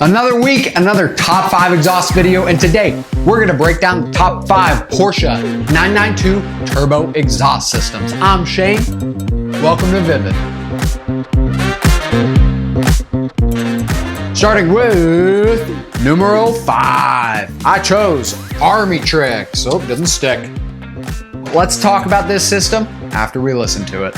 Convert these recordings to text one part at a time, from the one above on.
Another week, another top 5 exhaust video, and today we're going to break down the top 5 Porsche 992 turbo exhaust systems. I'm Shane. Welcome to Vivid. Starting with numero 5. I chose Armytrix. Oh, doesn't stick. Let's talk about this system after we listen to it.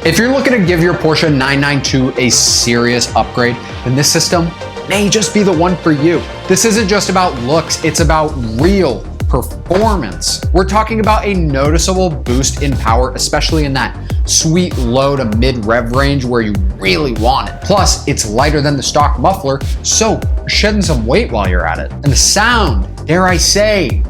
If you're looking to give your Porsche 992 a serious upgrade, then this system may just be the one for you. This isn't just about looks, it's about real performance. We're talking about a noticeable boost in power, especially in that sweet low to mid rev range where you really want it. Plus, it's lighter than the stock muffler, so you're shedding some weight while you're at it. And the sound, dare I say,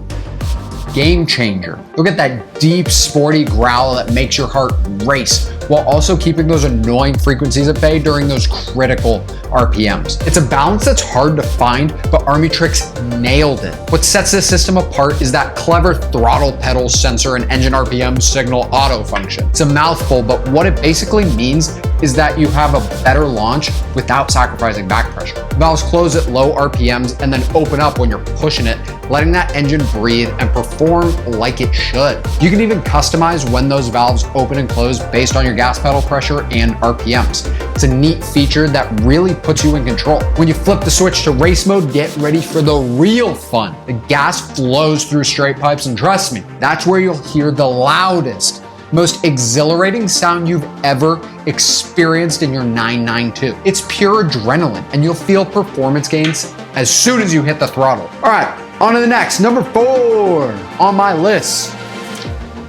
game changer. You'll get that deep, sporty growl that makes your heart race, while also keeping those annoying frequencies at bay during those critical RPMs. It's a balance that's hard to find, but Armytrix nailed it. What sets this system apart is that clever throttle pedal sensor and engine RPM signal auto function. It's a mouthful, but what it basically means is that you have a better launch without sacrificing back pressure. Valves close at low RPMs and then open up when you're pushing it, letting that engine breathe and perform like it should. You can even customize when those valves open and close based on your gas pedal pressure and RPMs. It's a neat feature that really puts you in control. When you flip the switch to race mode, get ready for the real fun. The gas flows through straight pipes, and trust me, that's where you'll hear the loudest, most exhilarating sound you've ever experienced in your 992. It's pure adrenaline, and you'll feel performance gains as soon as you hit the throttle. All right, on to the next. Number 4 on my list,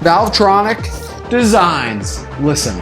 Valvetronic Designs. Listen.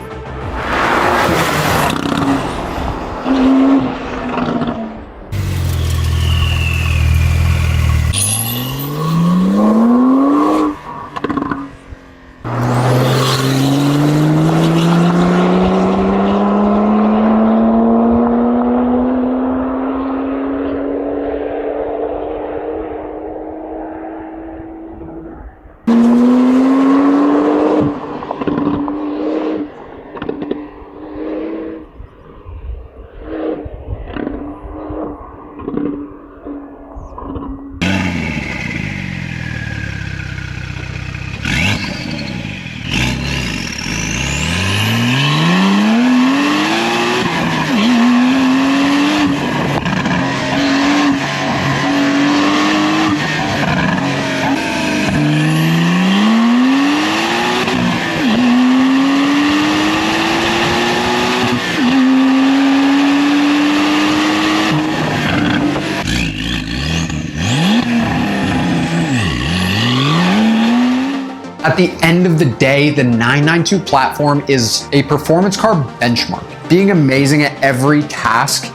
At the end of the day, the 992 platform is a performance car benchmark. Being amazing at every task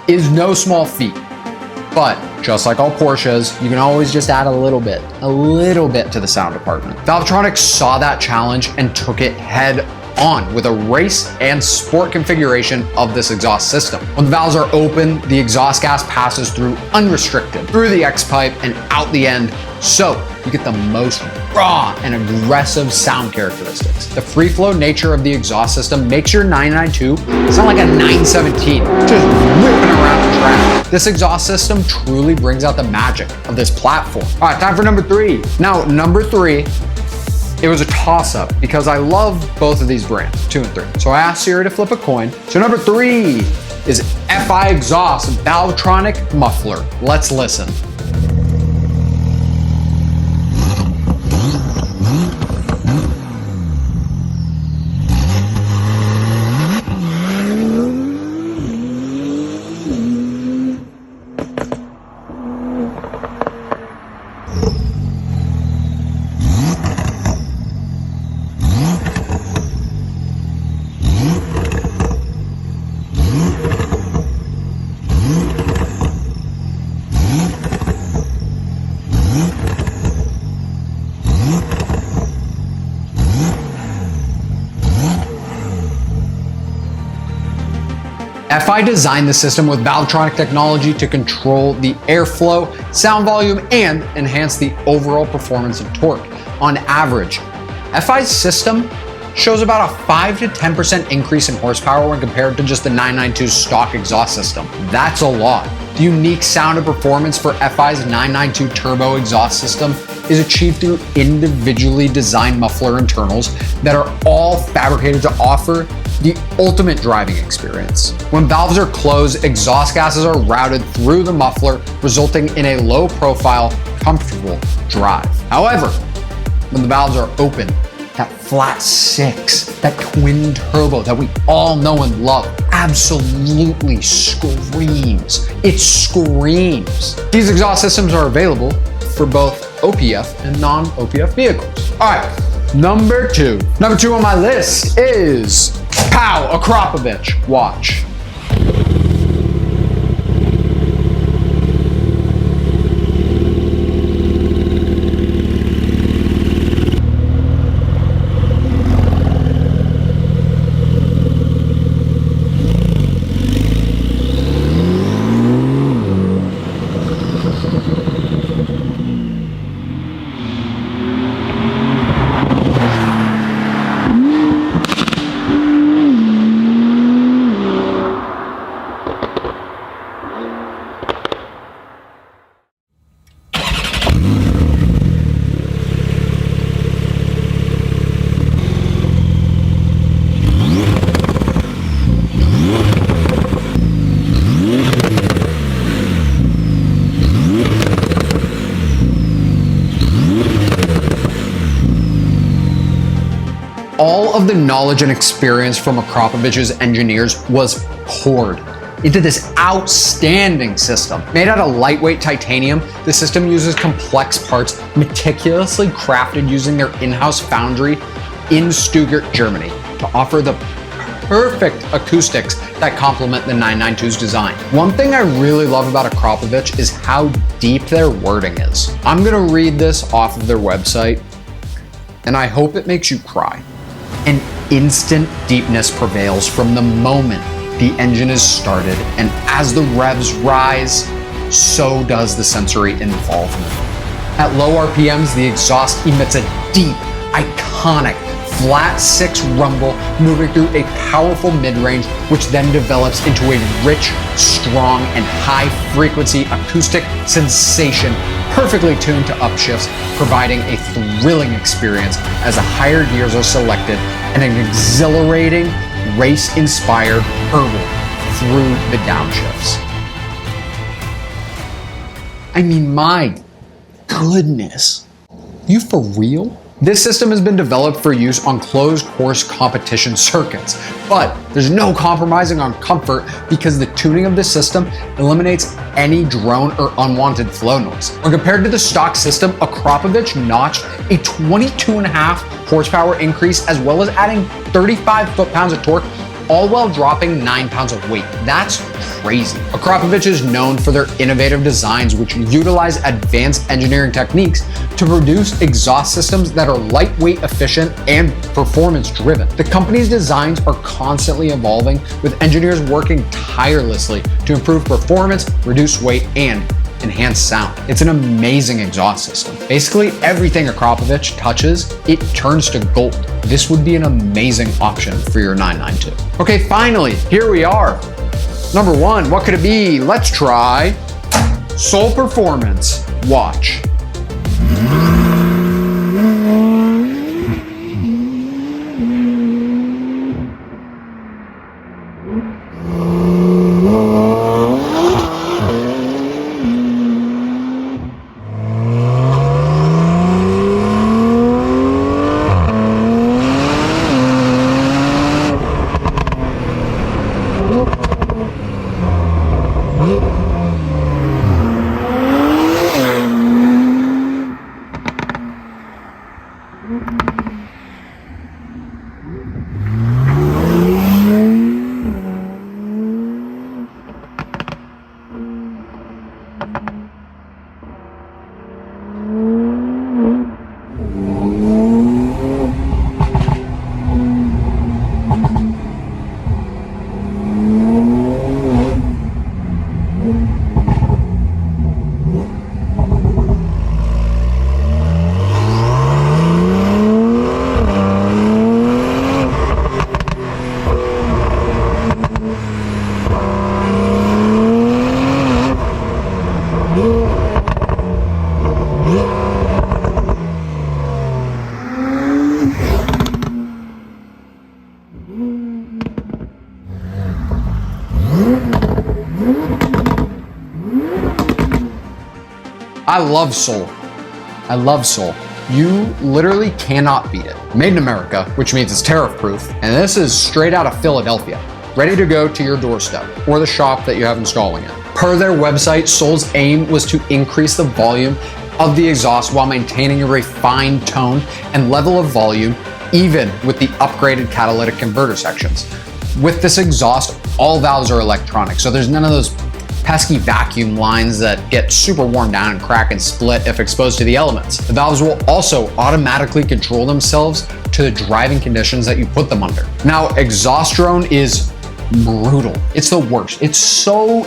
is no small feat. But just like all Porsches, you can always just add a little bit to the sound department. Valvetronic saw that challenge and took it head on with a race and sport configuration of this exhaust system. When the valves are open, the exhaust gas passes through unrestricted, through the X pipe and out the end, so you get the most raw and aggressive sound characteristics. The free flow nature of the exhaust system makes your 992 sound like a 917, just whipping around track. This exhaust system truly brings out the magic of this platform. All right, time for number 3. Now, number 3, it was a toss-up because I love both of these brands, 2 and 3. So I asked Siri to flip a coin. So number 3 is FI Exhaust Valvetronic Muffler. Let's listen. FI designed the system with Valvetronic technology to control the airflow, sound volume, and enhance the overall performance and torque. On average, FI's system shows about a 5 to 10% increase in horsepower when compared to just the 992's stock exhaust system. That's a lot. The unique sound and performance for FI's 992 turbo exhaust system is achieved through individually designed muffler internals that are all fabricated to offer the ultimate driving experience. When valves are closed, exhaust gases are routed through the muffler, resulting in a low-profile, comfortable drive. However, when the valves are open, that flat 6, that twin turbo that we all know and love, absolutely screams. It screams. These exhaust systems are available for both OPF and non-OPF vehicles. All right, number 2. Number 2 on my list is Akrapovic. Watch. All of the knowledge and experience from Akrapovic's engineers was poured into this outstanding system. Made out of lightweight titanium, the system uses complex parts meticulously crafted using their in-house foundry in Stuttgart, Germany, to offer the perfect acoustics that complement the 992's design. One thing I really love about Akrapovic is how deep their wording is. I'm gonna read this off of their website, and I hope it makes you cry. An instant deepness prevails from the moment the engine is started, and as the revs rise, so does the sensory involvement. At low RPMs, the exhaust emits a deep, iconic, flat 6 rumble moving through a powerful mid-range, which then develops into a rich, strong, and high-frequency acoustic sensation perfectly tuned to upshifts, providing a thrilling experience as the higher gears are selected and an exhilarating, race-inspired hurtle through the downshifts. I mean, my goodness. You for real? This system has been developed for use on closed course competition circuits, but there's no compromising on comfort because the tuning of the system eliminates any drone or unwanted flow noise. When compared to the stock system, Akrapovic notched a 22.5 horsepower increase as well as adding 35 foot-pounds of torque, all while dropping 9 pounds of weight. That's crazy. Akrapovic is known for their innovative designs, which utilize advanced engineering techniques to produce exhaust systems that are lightweight, efficient, and performance-driven. The company's designs are constantly evolving, with engineers working tirelessly to improve performance, reduce weight, and enhance sound. It's an amazing exhaust system. Basically, everything Akrapovic touches, it turns to gold. This would be an amazing option for your 992. Okay, finally, here we are. Number 1, what could it be? Let's try Soul Performance. Watch. I love Soul. I love Soul. You literally cannot beat it. Made in America, which means it's tariff proof, and this is straight out of Philadelphia, ready to go to your doorstep or the shop that you have installing it. Per their website, Soul's aim was to increase the volume of the exhaust while maintaining a refined tone and level of volume, even with the upgraded catalytic converter sections. With this exhaust, all valves are electronic, so there's none of those pesky vacuum lines that get super worn down and crack and split if exposed to the elements. The valves will also automatically control themselves to the driving conditions that you put them under. Now, exhaust drone is brutal. It's the worst. It's so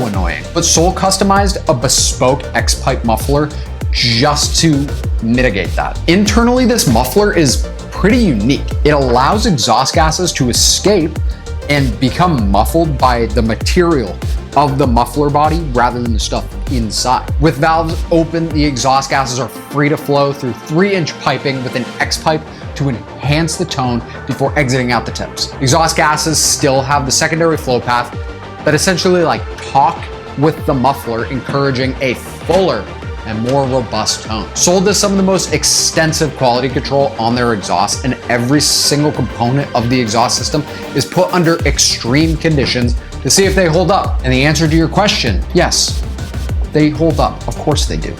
annoying. But Soul customized a bespoke X-pipe muffler just to mitigate that. Internally, this muffler is pretty unique. It allows exhaust gases to escape and become muffled by the material of the muffler body rather than the stuff inside. With valves open, the exhaust gases are free to flow through 3-inch piping with an X-pipe to enhance the tone before exiting out the tips. Exhaust gases still have the secondary flow path that essentially talk with the muffler, encouraging a fuller and more robust tone. Soul does some of the most extensive quality control on their exhaust, and every single component of the exhaust system is put under extreme conditions to see if they hold up. And the answer to your question, yes, they hold up. Of course they do.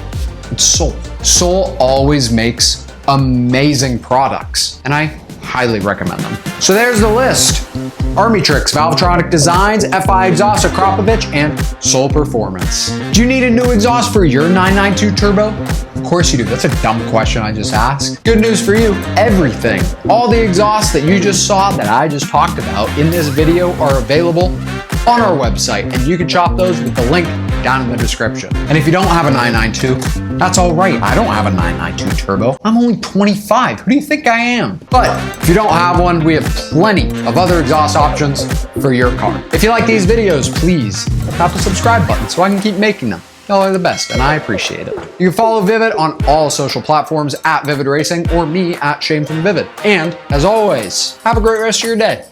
It's Soul. Soul always makes amazing products, and I highly recommend them. So there's the list. Armytrix, Valvetronic Designs, FI Exhaust, Akrapovic, and Soul Performance. Do you need a new exhaust for your 992 Turbo? Of course you do. That's a dumb question I just asked. Good news for you, everything, all the exhausts that you just saw that I just talked about in this video are available on our website, and you can shop those with the link down in the description. And if you don't have a 992, that's all right. I don't have a 992 Turbo. I'm only 25. Who do you think I am? But if you don't have one, we have plenty of other exhaust options for your car. If you like these videos, please tap the subscribe button so I can keep making them. Y'all are the best, and I appreciate it. You can follow Vivid on all social platforms at Vivid Racing or me at Shane from Vivid. And as always, have a great rest of your day.